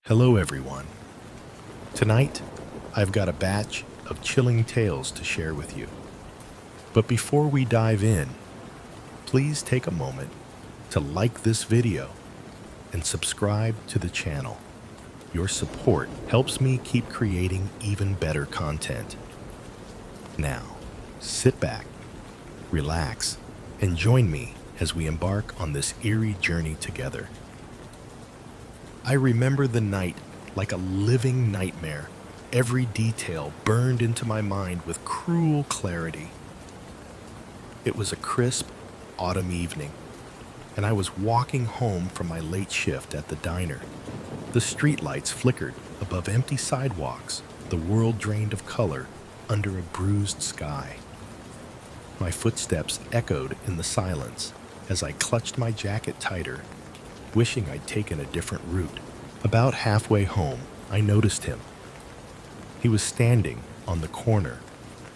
Hello, everyone. Tonight, I've got a batch of chilling tales to share with you. But before we dive in, please take a moment to like this video and subscribe to the channel. Your support helps me keep creating even better content. Now, sit back, relax, and join me as we embark on this eerie journey together. I remember the night like a living nightmare, every detail burned into my mind with cruel clarity. It was a crisp autumn evening, and I was walking home from my late shift at the diner. The streetlights flickered above empty sidewalks, the world drained of color under a bruised sky. My footsteps echoed in the silence as I clutched my jacket tighter, wishing I'd taken a different route. About halfway home, I noticed him. He was standing on the corner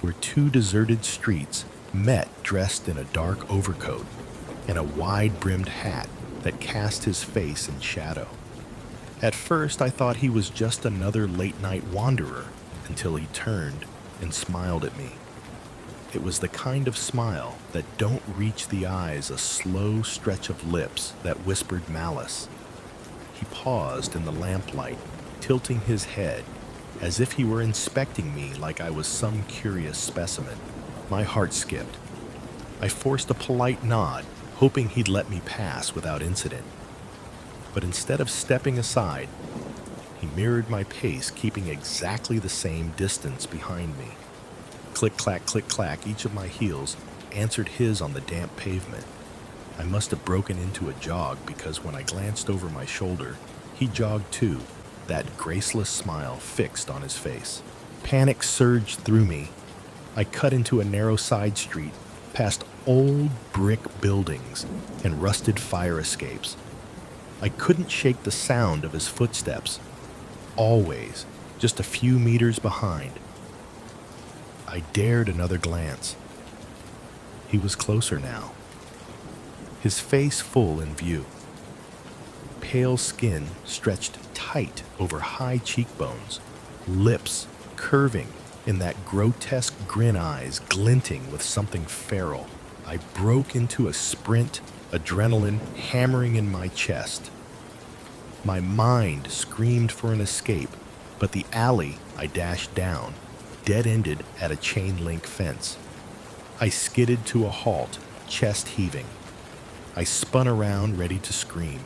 where two deserted streets met, dressed in a dark overcoat and a wide-brimmed hat that cast his face in shadow. At first, I thought he was just another late-night wanderer until he turned and smiled at me. It was the kind of smile that don't reach the eyes, a slow stretch of lips that whispered malice. He paused in the lamplight, tilting his head as if he were inspecting me like I was some curious specimen. My heart skipped. I forced a polite nod, hoping he'd let me pass without incident. But instead of stepping aside, he mirrored my pace, keeping exactly the same distance behind me. Click, clack, each of my heels answered his on the damp pavement. I must have broken into a jog because when I glanced over my shoulder, he jogged too, that graceless smile fixed on his face. Panic surged through me. I cut into a narrow side street, past old brick buildings and rusted fire escapes. I couldn't shake the sound of his footsteps, always just a few meters behind. I dared another glance. He was closer now, his face full in view. Pale skin stretched tight over high cheekbones, lips curving in that grotesque grin, eyes glinting with something feral. I broke into a sprint, adrenaline hammering in my chest. My mind screamed for an escape, but the alley I dashed down dead-ended at a chain-link fence. I skidded to a halt, chest heaving. I spun around, ready to scream,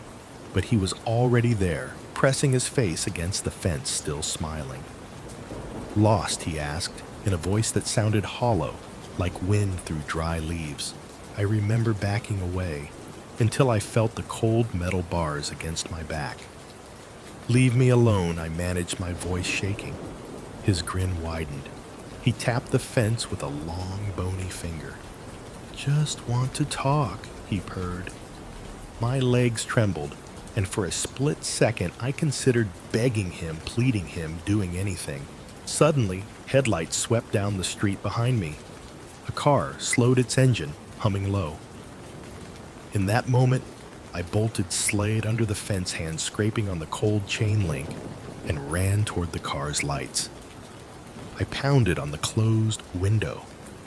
but he was already there, pressing his face against the fence, still smiling. "Lost?" he asked, in a voice that sounded hollow, like wind through dry leaves. I remember backing away until I felt the cold metal bars against my back. "Leave me alone," I managed, my voice shaking. His grin widened. He tapped the fence with a long, bony finger. "Just want to talk," he purred. My legs trembled, and for a split second I considered begging him, pleading him, doing anything. Suddenly, headlights swept down the street behind me. A car slowed its engine, humming low. In that moment, I bolted, Slade under the fence, hand scraping on the cold chain link, and ran toward the car's lights. I pounded on the closed window,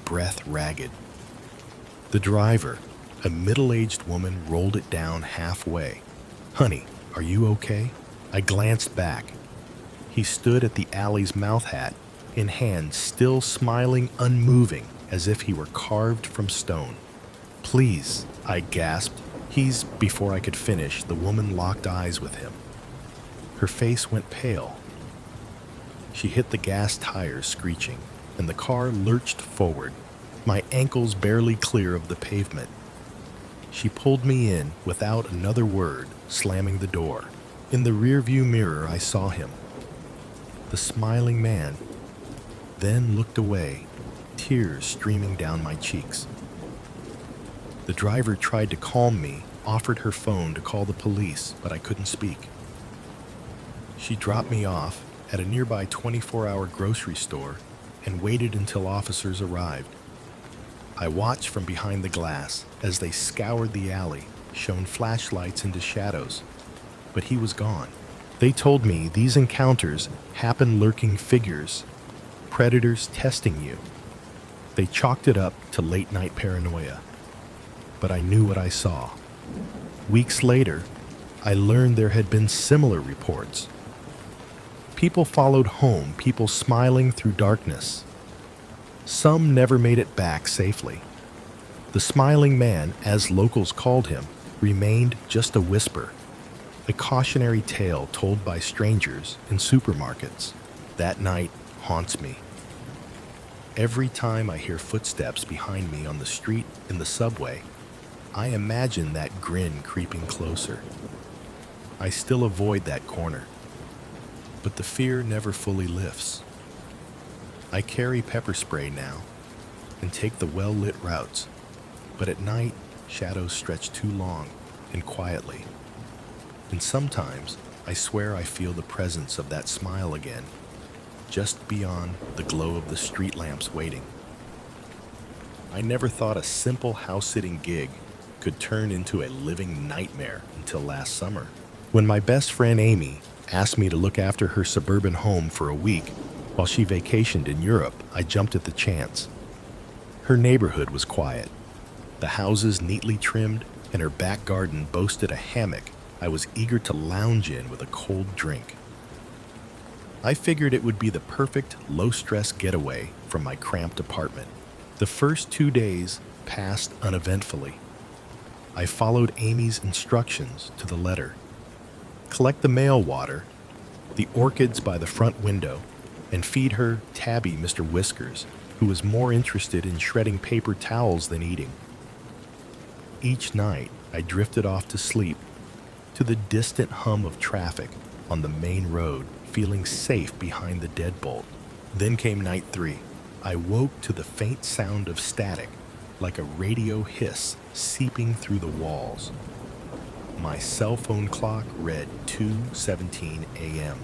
breath ragged. The driver, a middle-aged woman, rolled it down halfway. "Honey, are you okay?" I glanced back. He stood at the alley's mouth, hat in hand, still smiling, unmoving, as if he were carved from stone. "Please," I gasped. Before I could finish, the woman locked eyes with him. Her face went pale. She hit the gas tires, screeching, and the car lurched forward, my ankles barely clear of the pavement. She pulled me in without another word, slamming the door. In the rearview mirror, I saw him, the smiling man, then looked away, tears streaming down my cheeks. The driver tried to calm me, offered her phone to call the police, but I couldn't speak. She dropped me off at a nearby 24-hour grocery store and waited until officers arrived. I watched from behind the glass as they scoured the alley, shone flashlights into shadows, but he was gone. They told me these encounters happen lurking figures, predators testing you. They chalked it up to late-night paranoia. But I knew what I saw. Weeks later, I learned there had been similar reports. People followed home, people smiling through darkness. Some never made it back safely. The smiling man, as locals called him, remained just a whisper, a cautionary tale told by strangers in supermarkets. That night haunts me. Every time I hear footsteps behind me on the street, in the subway, I imagine that grin creeping closer. I still avoid that corner, but the fear never fully lifts. I carry pepper spray now and take the well-lit routes, but at night, shadows stretch too long and quietly. And sometimes I swear I feel the presence of that smile again, just beyond the glow of the street lamps waiting. I never thought a simple house-sitting gig could turn into a living nightmare until last summer, when my best friend Amy asked me to look after her suburban home for a week while she vacationed in Europe. I jumped at the chance. Her neighborhood was quiet, the houses neatly trimmed, and her back garden boasted a hammock I was eager to lounge in with a cold drink. I figured it would be the perfect low-stress getaway from my cramped apartment. The first 2 days passed uneventfully. I followed Amy's instructions to the letter. Collect the mail water, the orchids by the front window, and feed her tabby Mr. Whiskers, who was more interested in shredding paper towels than eating. Each night, I drifted off to sleep to the distant hum of traffic on the main road, feeling safe behind the deadbolt. Then came night 3. I woke to the faint sound of static, like a radio hiss seeping through the walls. My cell phone clock read 2:17 a.m.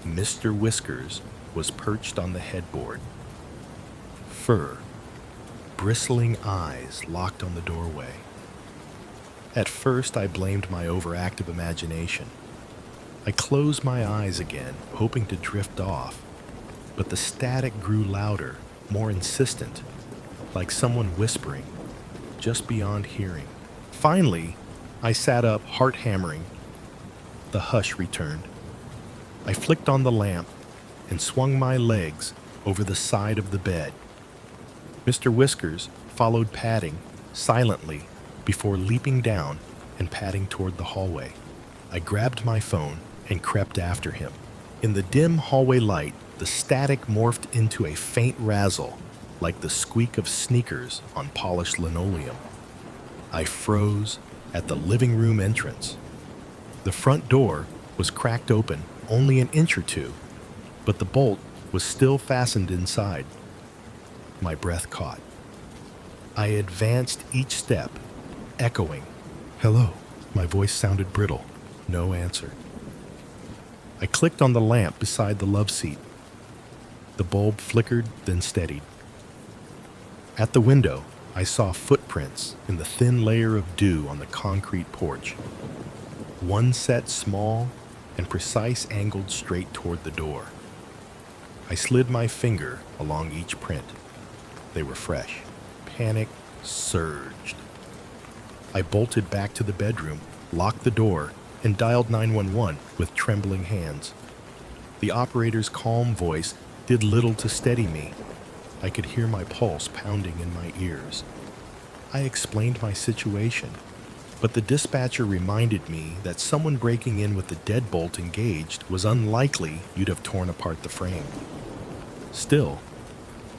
Mr. Whiskers was perched on the headboard. Fur, bristling eyes locked on the doorway. At first, I blamed my overactive imagination. I closed my eyes again, hoping to drift off, but the static grew louder, more insistent, like someone whispering, just beyond hearing. Finally, I sat up, heart hammering. The hush returned. I flicked on the lamp and swung my legs over the side of the bed. Mr. Whiskers followed, padding silently before leaping down and padding toward the hallway. I grabbed my phone and crept after him. In the dim hallway light, the static morphed into a faint razzle, like the squeak of sneakers on polished linoleum. I froze at the living room entrance. The front door was cracked open only an inch or two, but the bolt was still fastened inside. My breath caught. I advanced each step, echoing, "Hello." My voice sounded brittle. No answer. I clicked on the lamp beside the love seat. The bulb flickered, then steadied. At the window, I saw footprints in the thin layer of dew on the concrete porch. One set small and precise, angled straight toward the door. I slid my finger along each print. They were fresh. Panic surged. I bolted back to the bedroom, locked the door, and dialed 911 with trembling hands. The operator's calm voice did little to steady me. I could hear my pulse pounding in my ears. I explained my situation, but the dispatcher reminded me that someone breaking in with the deadbolt engaged was unlikely you'd have torn apart the frame. Still,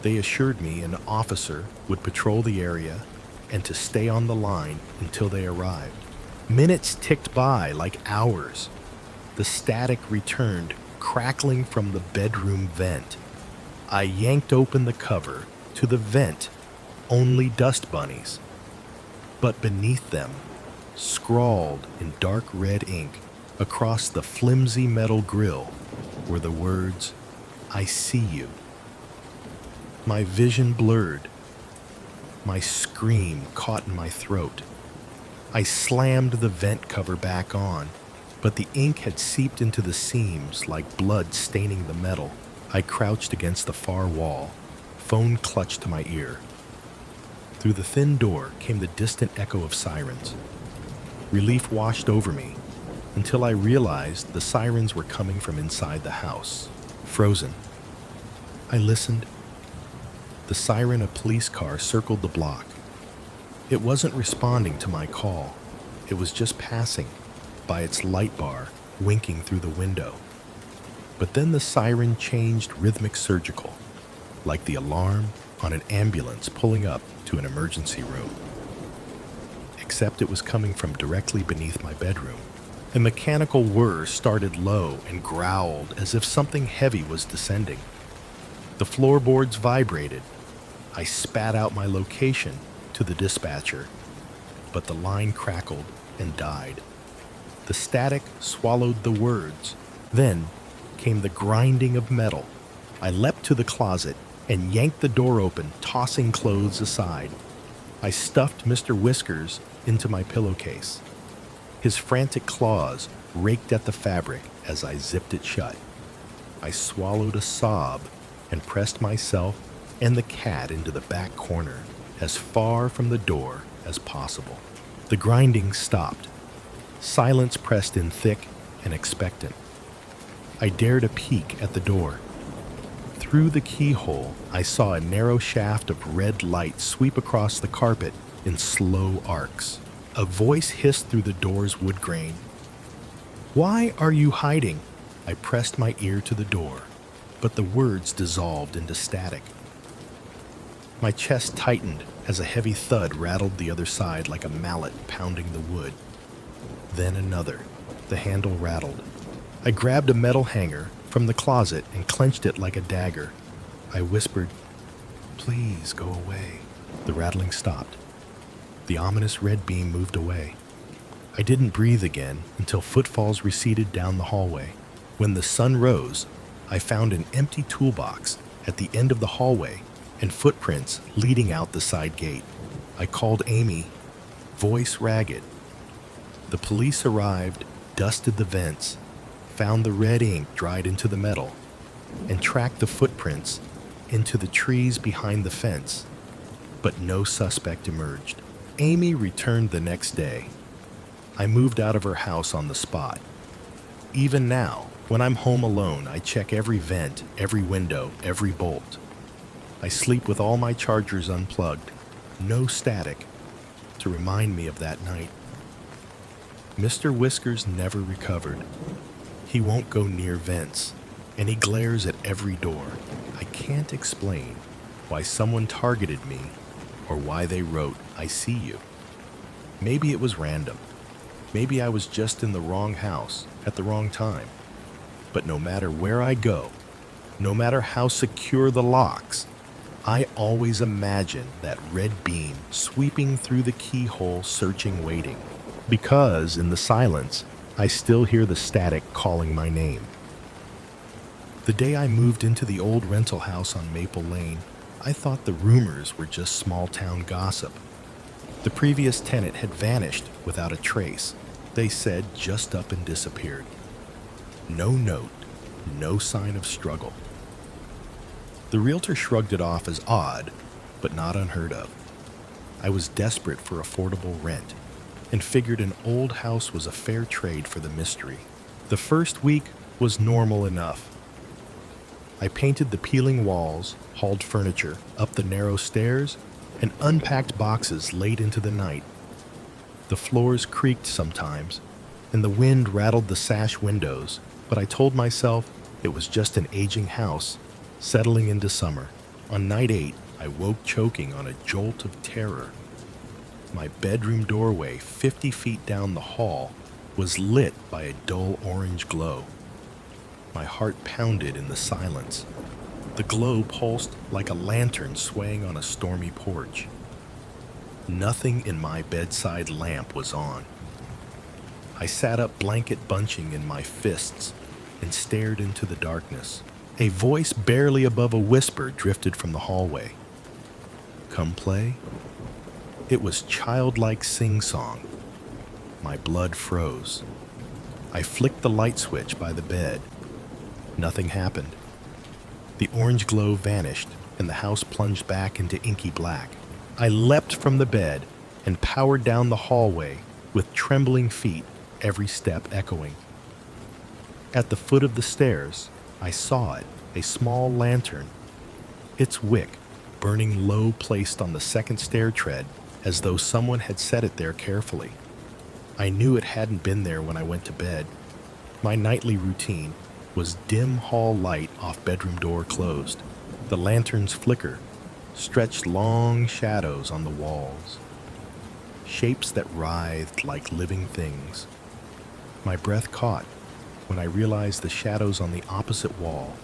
they assured me an officer would patrol the area and to stay on the line until they arrived. Minutes ticked by like hours. The static returned, crackling from the bedroom vent. I yanked open the cover. To the vent, only dust bunnies. But beneath them, scrawled in dark red ink across the flimsy metal grill, were the words, "I see you." My vision blurred. My scream caught in my throat. I slammed the vent cover back on, but the ink had seeped into the seams like blood staining the metal. I crouched against the far wall, phone clutched to my ear. Through the thin door came the distant echo of sirens. Relief washed over me until I realized the sirens were coming from inside the house, frozen. I listened. The siren of a police car circled the block. It wasn't responding to my call. It was just passing by its light bar, winking through the window. But then the siren changed rhythmic surgical, like the alarm on an ambulance pulling up to an emergency room. Except it was coming from directly beneath my bedroom. A mechanical whir started low and growled as if something heavy was descending. The floorboards vibrated. I spat out my location to the dispatcher, but the line crackled and died. The static swallowed the words. Then came the grinding of metal. I leapt to the closet and yanked the door open, tossing clothes aside. I stuffed Mr. Whiskers into my pillowcase. His frantic claws raked at the fabric as I zipped it shut. I swallowed a sob and pressed myself and the cat into the back corner, as far from the door as possible. The grinding stopped. Silence pressed in thick and expectant. I dared a peek at the door. Through the keyhole, I saw a narrow shaft of red light sweep across the carpet in slow arcs. A voice hissed through the door's wood grain. "Why are you hiding?" I pressed my ear to the door, but the words dissolved into static. My chest tightened as a heavy thud rattled the other side like a mallet pounding the wood. Then another. The handle rattled. I grabbed a metal hanger from the closet and clenched it like a dagger. I whispered, "Please go away." The rattling stopped. The ominous red beam moved away. I didn't breathe again until footfalls receded down the hallway. When the sun rose, I found an empty toolbox at the end of the hallway and footprints leading out the side gate. I called Amy, voice ragged. The police arrived, dusted the vents, found the red ink dried into the metal, and tracked the footprints into the trees behind the fence. But no suspect emerged. Amy returned the next day. I moved out of her house on the spot. Even now, when I'm home alone, I check every vent, every window, every bolt. I sleep with all my chargers unplugged, no static, to remind me of that night. Mr. Whiskers never recovered. He won't go near vents, and he glares at every door. I can't explain why someone targeted me or why they wrote, "I see you." Maybe it was random. Maybe I was just in the wrong house at the wrong time. But no matter where I go, no matter how secure the locks, I always imagine that red beam sweeping through the keyhole, searching, waiting. Because in the silence, I still hear the static calling my name. The day I moved into the old rental house on Maple Lane, I thought the rumors were just small-town gossip. The previous tenant had vanished without a trace. They said just up and disappeared. No note, no sign of struggle. The realtor shrugged it off as odd, but not unheard of. I was desperate for affordable rent and figured an old house was a fair trade for the mystery. The first week was normal enough. I painted the peeling walls, hauled furniture up the narrow stairs, and unpacked boxes late into the night. The floors creaked sometimes, and the wind rattled the sash windows, but I told myself it was just an aging house, settling into summer. On night 8, I woke choking on a jolt of terror. My bedroom doorway, 50 feet down the hall, was lit by a dull orange glow. My heart pounded in the silence. The glow pulsed like a lantern swaying on a stormy porch. Nothing in my bedside lamp was on. I sat up, blanket bunching in my fists, and stared into the darkness. A voice barely above a whisper drifted from the hallway. "Come play?" It was childlike sing-song. My blood froze. I flicked the light switch by the bed. Nothing happened. The orange glow vanished, and the house plunged back into inky black. I leapt from the bed and powered down the hallway with trembling feet, every step echoing. At the foot of the stairs, I saw it, a small lantern, its wick burning low, placed on the second stair tread as though someone had set it there carefully. I knew it hadn't been there when I went to bed. My nightly routine was dim hall light off bedroom door closed. The lantern's flicker stretched long shadows on the walls, shapes that writhed like living things. My breath caught when I realized the shadows on the opposite wall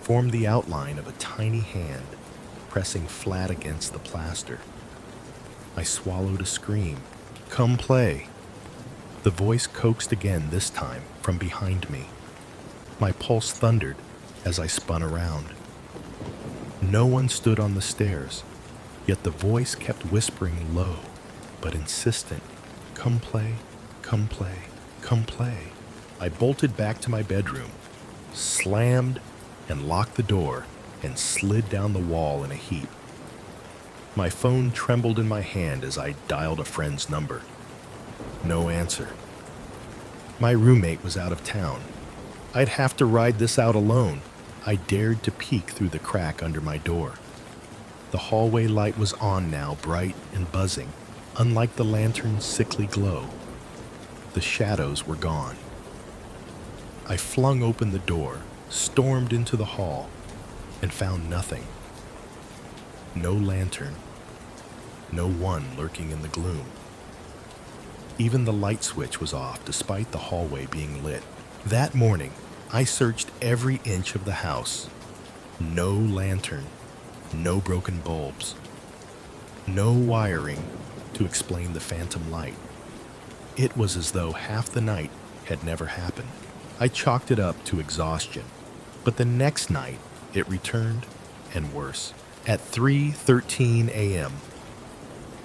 formed the outline of a tiny hand pressing flat against the plaster. I swallowed a scream. "Come play." The voice coaxed again, this time from behind me. My pulse thundered as I spun around. No one stood on the stairs, yet the voice kept whispering low but insistent, "Come play, come play, come play." I bolted back to my bedroom, slammed and locked the door, and slid down the wall in a heap. My phone trembled in my hand as I dialed a friend's number. No answer. My roommate was out of town. I'd have to ride this out alone. I dared to peek through the crack under my door. The hallway light was on now, bright and buzzing, unlike the lantern's sickly glow. The shadows were gone. I flung open the door, stormed into the hall, and found nothing. No lantern, no one lurking in the gloom. Even the light switch was off despite the hallway being lit. That morning, I searched every inch of the house. No lantern, no broken bulbs, no wiring to explain the phantom light. It was as though half the night had never happened. I chalked it up to exhaustion, but the next night it returned, and worse. At 3:13 a.m.,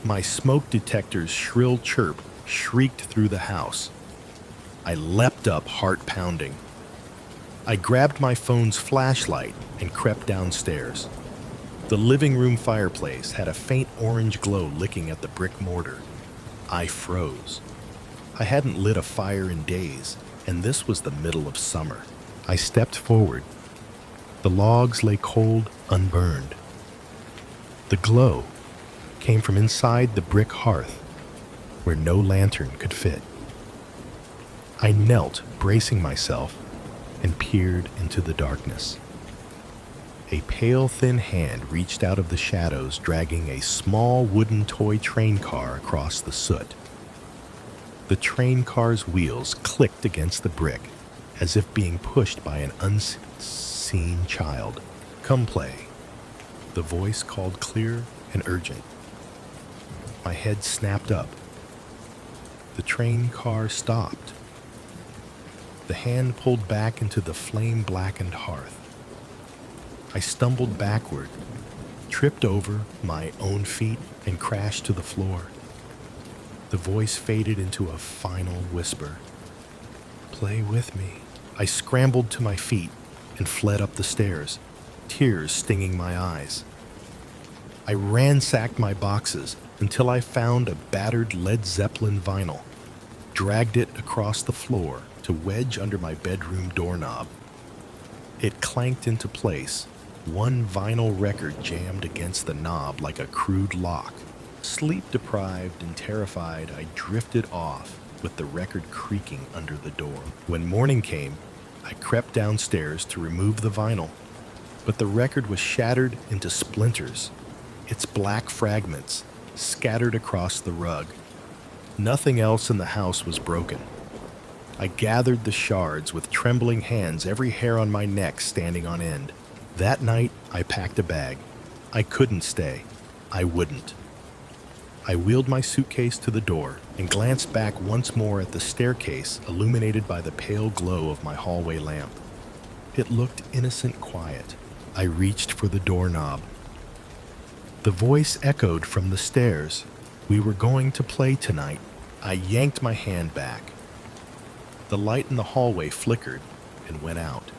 my smoke detector's shrill chirp shrieked through the house. I leapt up, heart pounding. I grabbed my phone's flashlight and crept downstairs. The living room fireplace had a faint orange glow licking at the brick mortar. I froze. I hadn't lit a fire in days, and this was the middle of summer. I stepped forward. The logs lay cold, unburned. The glow came from inside the brick hearth, where no lantern could fit. I knelt, bracing myself, and peered into the darkness. A pale, thin hand reached out of the shadows, dragging a small wooden toy train car across the soot. The train car's wheels clicked against the brick, as if being pushed by an unseen child. "Come play." The voice called clear and urgent. My head snapped up. The train car stopped. The hand pulled back into the flame-blackened hearth. I stumbled backward, tripped over my own feet, and crashed to the floor. The voice faded into a final whisper. "Play with me." I scrambled to my feet and fled up the stairs, tears stinging my eyes. I ransacked my boxes until I found a battered Led Zeppelin vinyl, dragged it across the floor to wedge under my bedroom doorknob. It clanked into place, one vinyl record jammed against the knob like a crude lock. Sleep-deprived and terrified, I drifted off with the record creaking under the door. When morning came, I crept downstairs to remove the vinyl, but the record was shattered into splinters, its black fragments scattered across the rug. Nothing else in the house was broken. I gathered the shards with trembling hands, every hair on my neck standing on end. That night, I packed a bag. I couldn't stay. I wouldn't. I wheeled my suitcase to the door and glanced back once more at the staircase illuminated by the pale glow of my hallway lamp. It looked innocent quiet. I reached for the doorknob. The voice echoed from the stairs. "We were going to play tonight." I yanked my hand back. The light in the hallway flickered and went out.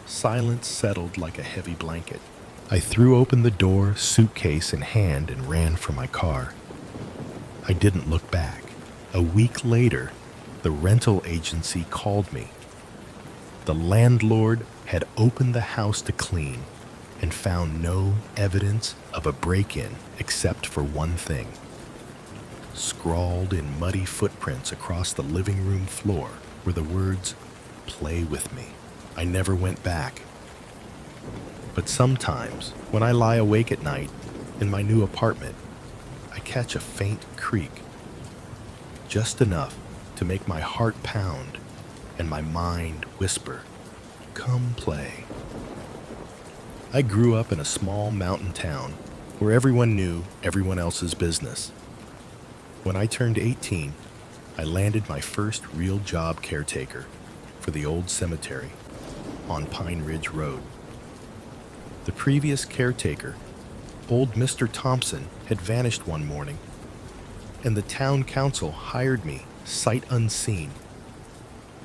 Silence settled like a heavy blanket. I threw open the door, suitcase in hand, and ran for my car. I didn't look back. A week later, the rental agency called me. The landlord had opened the house to clean and found no evidence of a break-in except for one thing. Scrawled in muddy footprints across the living room floor were the words, "Play with me." I never went back. But sometimes, when I lie awake at night in my new apartment, I catch a faint creak, just enough to make my heart pound and my mind whisper, "Come play." I grew up in a small mountain town where everyone knew everyone else's business. When I turned 18, I landed my first real job caretaker for the old cemetery on Pine Ridge Road. The previous caretaker, old Mr. Thompson, had vanished one morning, and the town council hired me sight unseen,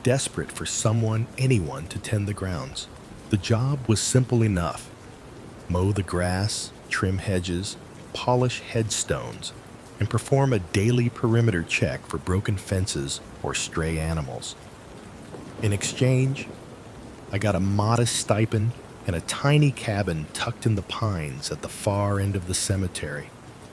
desperate for anyone to tend the grounds. The job was simple enough: mow the grass, trim hedges, polish headstones, and perform a daily perimeter check for broken fences or stray animals. In exchange, I got a modest stipend and a tiny cabin tucked in the pines at the far end of the cemetery.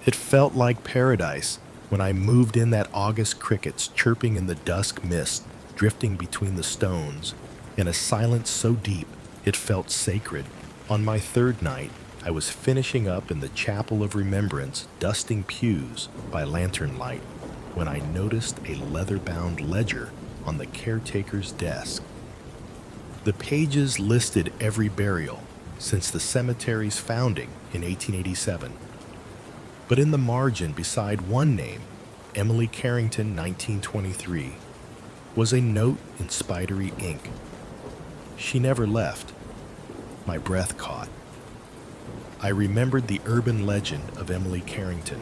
It felt like paradise when I moved in that August, crickets chirping in the dusk mist drifting between the stones, in a silence so deep it felt sacred. On my third night, I was finishing up in the Chapel of Remembrance, dusting pews by lantern light, when I noticed a leather-bound ledger on the caretaker's desk. The pages listed every burial since the cemetery's founding in 1887. But in the margin beside one name, Emily Carrington, 1923, was a note in spidery ink. She never left. My breath caught. I remembered the urban legend of Emily Carrington,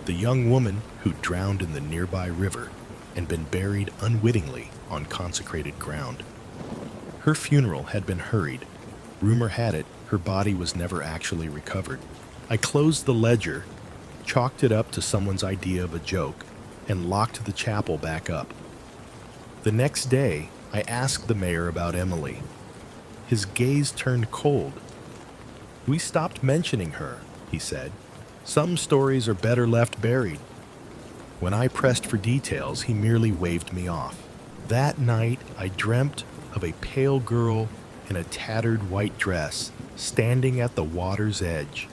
the young woman who drowned in the nearby river and been buried unwittingly on consecrated ground. Her funeral had been hurried. Rumor had it her body was never actually recovered. I closed the ledger, chalked it up to someone's idea of a joke, and locked the chapel back up. The next day, I asked the mayor about Emily. His gaze turned cold. "We stopped mentioning her," he said. "Some stories are better left buried." When I pressed for details, he merely waved me off. That night, I dreamt of a pale girl in a tattered white dress standing at the water's edge,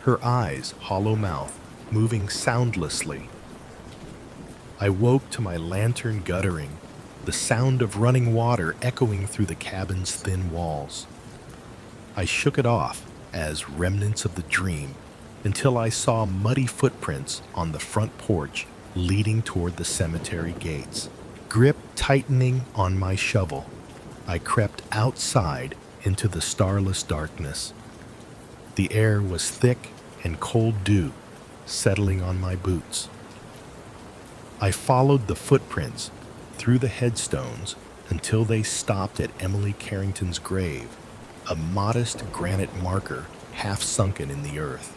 her eyes, hollow mouth, moving soundlessly. I woke to my lantern guttering, the sound of running water echoing through the cabin's thin walls. I shook it off as remnants of the dream until I saw muddy footprints on the front porch leading toward the cemetery gates. Grip tightening on my shovel, I crept outside into the starless darkness. The air was thick and cold dew settling on my boots. I followed the footprints through the headstones until they stopped at Emily Carrington's grave, a modest granite marker half sunken in the earth.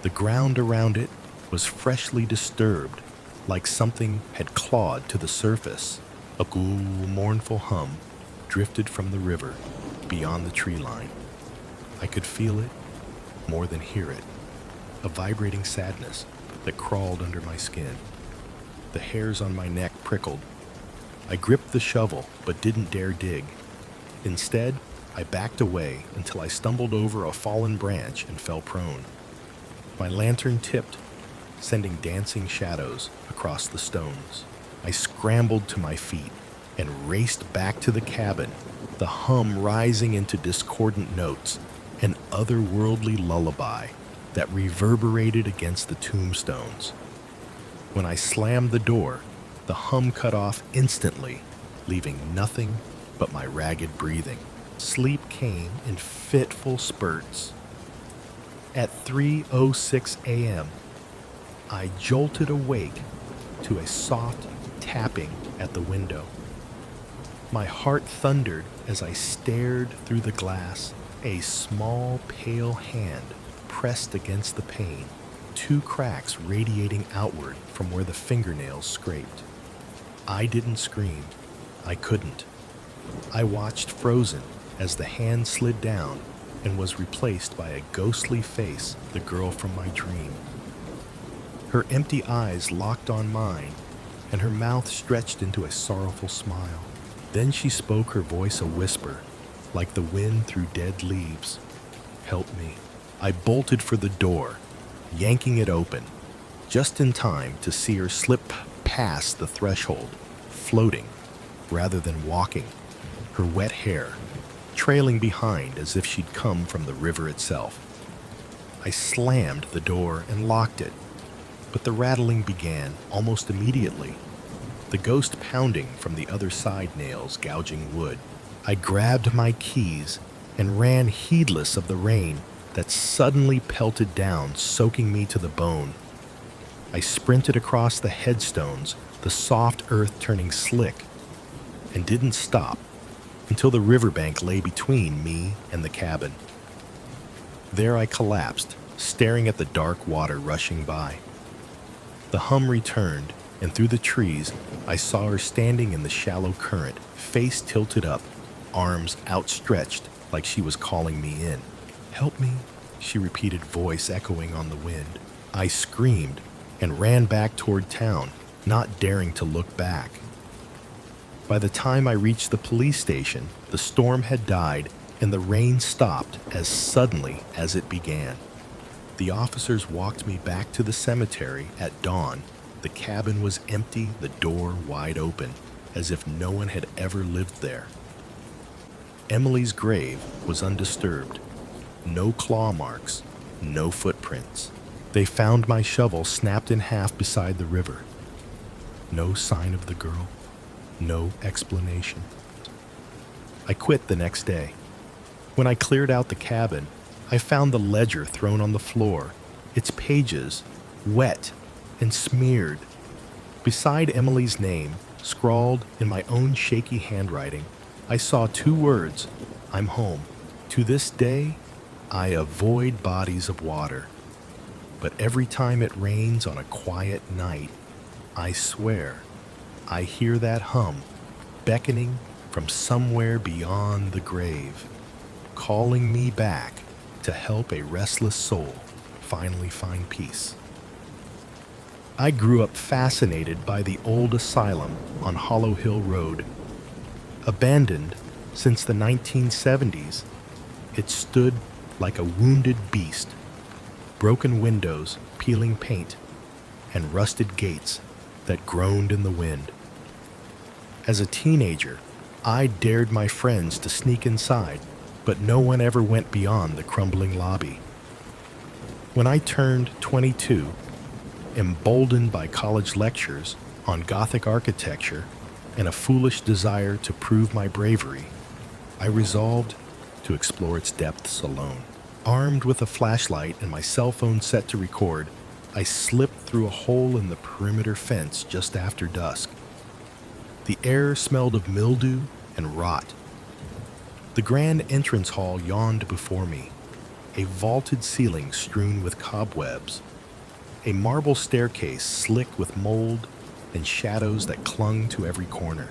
The ground around it was freshly disturbed, like something had clawed to the surface. A cool, mournful hum drifted from the river beyond the tree line. I could feel it more than hear it, a vibrating sadness that crawled under my skin. The hairs on my neck prickled. I gripped the shovel but didn't dare dig. Instead, I backed away until I stumbled over a fallen branch and fell prone. My lantern tipped, sending dancing shadows across the stones. I scrambled to my feet and raced back to the cabin, the hum rising into discordant notes, an otherworldly lullaby that reverberated against the tombstones. When I slammed the door, the hum cut off instantly, leaving nothing but my ragged breathing. Sleep came in fitful spurts. At 3:06 a.m., I jolted awake to a soft tapping at the window. My heart thundered as I stared through the glass. A small, pale hand pressed against the pane, two cracks radiating outward from where the fingernails scraped. I didn't scream. I couldn't. I watched frozen as the hand slid down and was replaced by a ghostly face, the girl from my dream. Her empty eyes locked on mine, and her mouth stretched into a sorrowful smile. Then she spoke, her voice a whisper, like the wind through dead leaves. "Help me." I bolted for the door, yanking it open, just in time to see her slip past the threshold, floating rather than walking, her wet hair trailing behind as if she'd come from the river itself. I slammed the door and locked it, but the rattling began almost immediately, the ghost pounding from the other side nails gouging wood. I grabbed my keys and ran heedless of the rain that suddenly pelted down, soaking me to the bone. I sprinted across the headstones, the soft earth turning slick, and didn't stop until the riverbank lay between me and the cabin. There I collapsed, staring at the dark water rushing by. The hum returned, and through the trees, I saw her standing in the shallow current, face tilted up, arms outstretched like she was calling me in. "Help me," she repeated, voice echoing on the wind. I screamed and ran back toward town, not daring to look back. By the time I reached the police station, the storm had died and the rain stopped as suddenly as it began. The officers walked me back to the cemetery at dawn. The cabin was empty, the door wide open, as if no one had ever lived there. Emily's grave was undisturbed. No claw marks, no footprints. They found my shovel snapped in half beside the river. No sign of the girl, no explanation. I quit the next day. When I cleared out the cabin, I found the ledger thrown on the floor, its pages wet and smeared. Beside Emily's name, scrawled in my own shaky handwriting, I saw two words: "I'm home." To this day, I avoid bodies of water. But every time it rains on a quiet night, I swear I hear that hum beckoning from somewhere beyond the grave, calling me back to help a restless soul finally find peace. I grew up fascinated by the old asylum on Hollow Hill Road. Abandoned since the 1970s, it stood like a wounded beast, broken windows, peeling paint, and rusted gates that groaned in the wind. As a teenager, I dared my friends to sneak inside, but no one ever went beyond the crumbling lobby. When I turned 22, emboldened by college lectures on Gothic architecture and a foolish desire to prove my bravery, I resolved to explore its depths alone. Armed with a flashlight and my cell phone set to record, I slipped through a hole in the perimeter fence just after dusk. The air smelled of mildew and rot. The grand entrance hall yawned before me, a vaulted ceiling strewn with cobwebs, a marble staircase slick with mold and shadows that clung to every corner.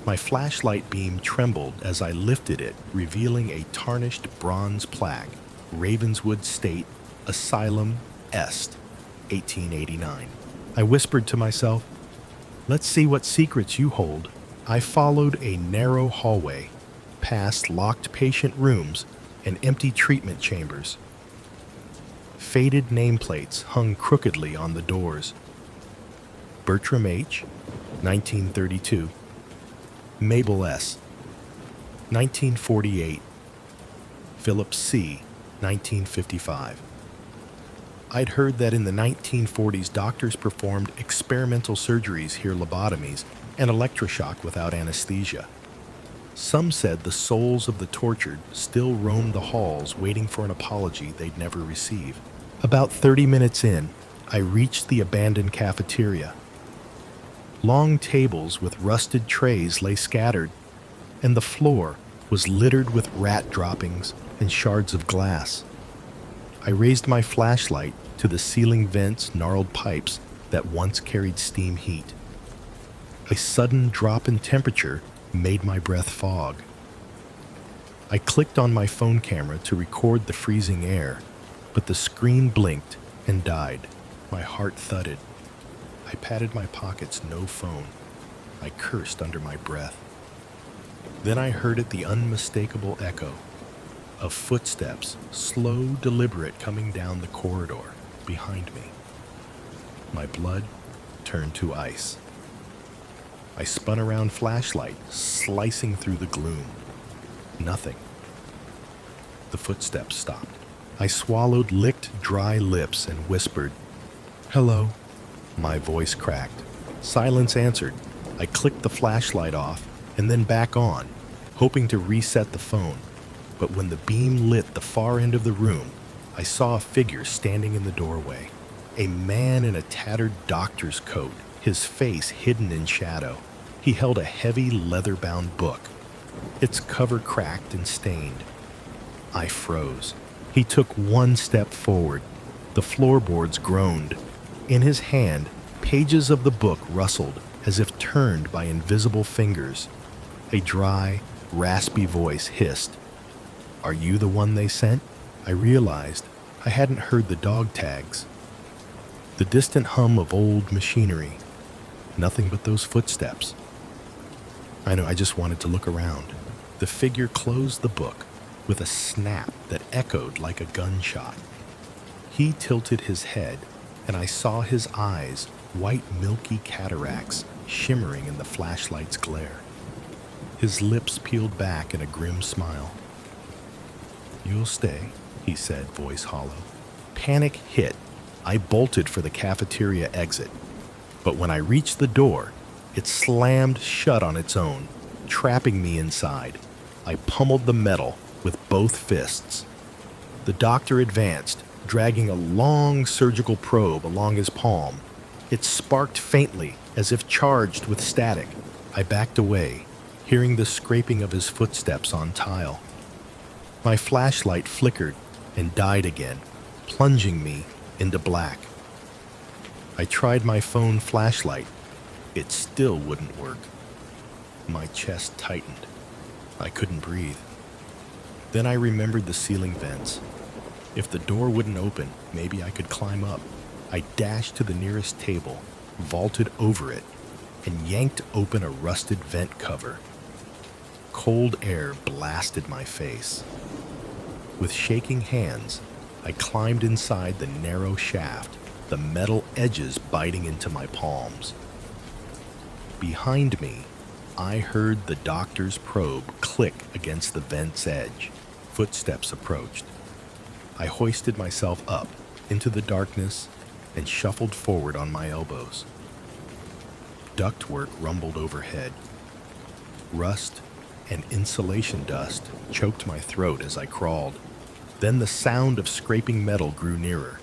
My flashlight beam trembled as I lifted it, revealing a tarnished bronze plaque, Ravenswood State Asylum Est, 1889. I whispered to myself, "Let's see what secrets you hold." I followed a narrow hallway, past locked patient rooms and empty treatment chambers. Faded nameplates hung crookedly on the doors. Bertram H., 1932. Mabel S., 1948. Philip C., 1955. I'd heard that in the 1940s doctors performed experimental surgeries, here lobotomies, and electroshock without anesthesia. Some said the souls of the tortured still roamed the halls waiting for an apology they'd never receive. About 30 minutes in, I reached the abandoned cafeteria. Long tables with rusted trays lay scattered, and the floor was littered with rat droppings and shards of glass. I raised my flashlight to the ceiling vent's gnarled pipes that once carried steam heat. A sudden drop in temperature made my breath fog. I clicked on my phone camera to record the freezing air, but the screen blinked and died. My heart thudded. I patted my pockets, no phone. I cursed under my breath. Then I heard it, the unmistakable echo of footsteps, slow, deliberate, coming down the corridor behind me. My blood turned to ice. I spun around, flashlight slicing through the gloom. Nothing. The footsteps stopped. I swallowed, licked dry lips, and whispered, "Hello." My voice cracked. Silence answered. I clicked the flashlight off and then back on, hoping to reset the phone. But when the beam lit the far end of the room, I saw a figure standing in the doorway. A man in a tattered doctor's coat, his face hidden in shadow. He held a heavy leather-bound book, its cover cracked and stained. I froze. He took one step forward. The floorboards groaned. In his hand, pages of the book rustled as if turned by invisible fingers. A dry, raspy voice hissed, "Are you the one they sent?" I realized I hadn't heard the dog tags. The distant hum of old machinery. Nothing but those footsteps. I know, I just wanted to look around. The figure closed the book with a snap that echoed like a gunshot. He tilted his head, and I saw his eyes, white milky cataracts, shimmering in the flashlight's glare. His lips peeled back in a grim smile. "You'll stay," he said, voice hollow. Panic hit. I bolted for the cafeteria exit. But when I reached the door, it slammed shut on its own, trapping me inside. I pummeled the metal with both fists. The doctor advanced, dragging a long surgical probe along his palm. It sparked faintly, as if charged with static. I backed away, hearing the scraping of his footsteps on tile. My flashlight flickered and died again, plunging me into black. I tried my phone flashlight. It still wouldn't work. My chest tightened. I couldn't breathe. Then I remembered the ceiling vents. If the door wouldn't open, maybe I could climb up. I dashed to the nearest table, vaulted over it, and yanked open a rusted vent cover. Cold air blasted my face. With shaking hands, I climbed inside the narrow shaft, the metal edges biting into my palms. Behind me, I heard the doctor's probe click against the vent's edge. Footsteps approached. I hoisted myself up into the darkness and shuffled forward on my elbows. Ductwork rumbled overhead. Rust and insulation dust choked my throat as I crawled. Then the sound of scraping metal grew nearer.